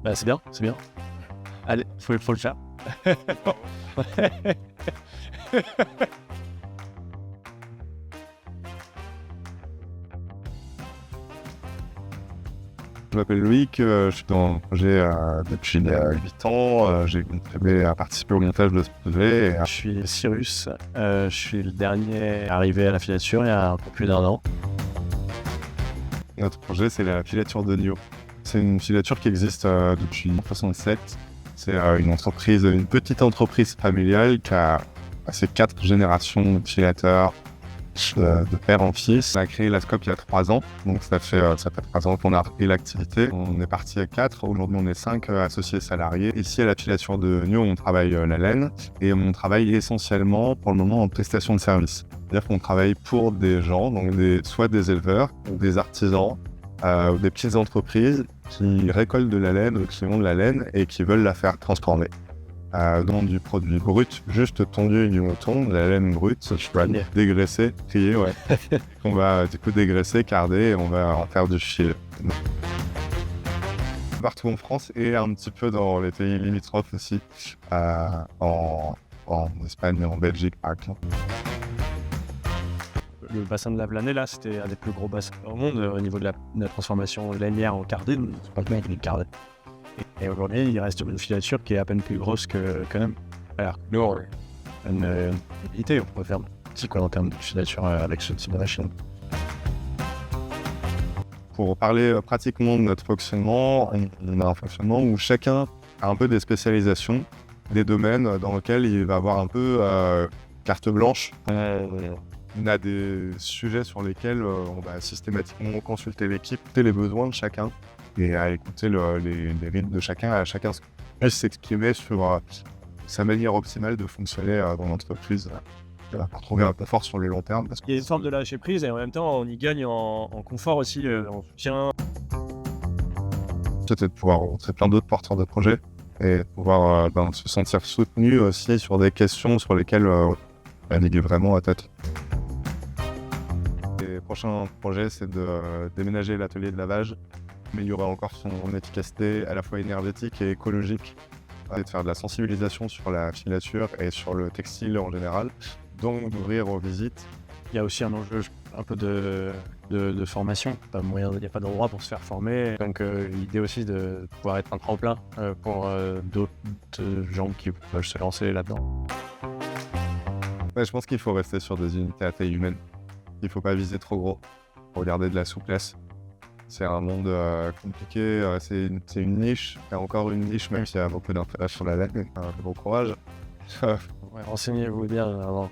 Bah, c'est bien, c'est bien. Allez, faut le faire. Je m'appelle Loïc, je suis dans le projet depuis 8 ans. J'ai contribué à participer au montage de ce projet. Je suis Cyrus, je suis le dernier arrivé à la filature il y a un peu plus d'1 an. Notre projet, c'est la filature de Nio. C'est une filature qui existe depuis 1967. C'est une petite entreprise familiale qui a passé 4 générations de filateurs, de père en fils. On a créé la Scope il y a 3 ans, donc ça fait 3 ans qu'on a repris l'activité. On est parti à 4, aujourd'hui on est 5 associés salariés. Ici à la filature de Nio, on travaille la laine et on travaille essentiellement pour le moment en prestation de service. C'est-à-dire qu'on travaille pour des gens, donc soit des éleveurs, ou des artisans, ou des petites entreprises qui récoltent de la laine ou qui ont de la laine et qui veulent la faire transformer. Dans du produit brut, juste tondu du mouton, de la laine brute, dégraissée, triée, ouais. On va du coup dégraisser, carder et on va en faire du fil. Partout en France et un petit peu dans les pays limitrophes aussi, en Espagne et en Belgique par exemple. Le bassin de la Vlanée, là, c'était un des plus gros bassins au monde au niveau de la transformation lainière en cardé. C'est pas le mec, il est cardé. Et aujourd'hui, il reste une filature qui est à peine plus grosse que même. Alors, nous, on a une unité, on peut faire petit quoi en termes de filature avec ce type de machine. Pour parler pratiquement de notre fonctionnement, on a un fonctionnement où chacun a un peu des spécialisations, des domaines dans lesquels il va avoir un peu carte blanche. On a des sujets sur lesquels on va systématiquement consulter l'équipe, les besoins de chacun et à écouter les rythmes de chacun, à chacun s'exprimer sur sa manière optimale de fonctionner dans l'entreprise pour trouver un confort sur le long terme. Il y a une forme de lâcher prise et en même temps, on y gagne en confort aussi, en soutien. Peut-être de pouvoir rencontrer plein d'autres porteurs de projets et de pouvoir se sentir soutenu aussi sur des questions sur lesquelles on est vraiment à tête. Les prochains projets, c'est de déménager l'atelier de lavage, améliorer encore son efficacité à la fois énergétique et écologique, et de faire de la sensibilisation sur la filature et sur le textile en général, donc d'ouvrir aux visites. Il y a aussi un enjeu un peu de formation. Il n'y a pas d'endroit pour se faire former. Donc l'idée aussi de pouvoir être un tremplin pour d'autres gens qui veulent se lancer là-dedans. Ouais, je pense qu'il faut rester sur des unités à taille humaine. Il ne faut pas viser trop gros. Il faut garder de la souplesse. C'est un monde compliqué, c'est une niche, il y a encore une niche même s'il y a beaucoup d'intérêt sur la laine. Bon courage. Ouais, renseignez-vous bien avant.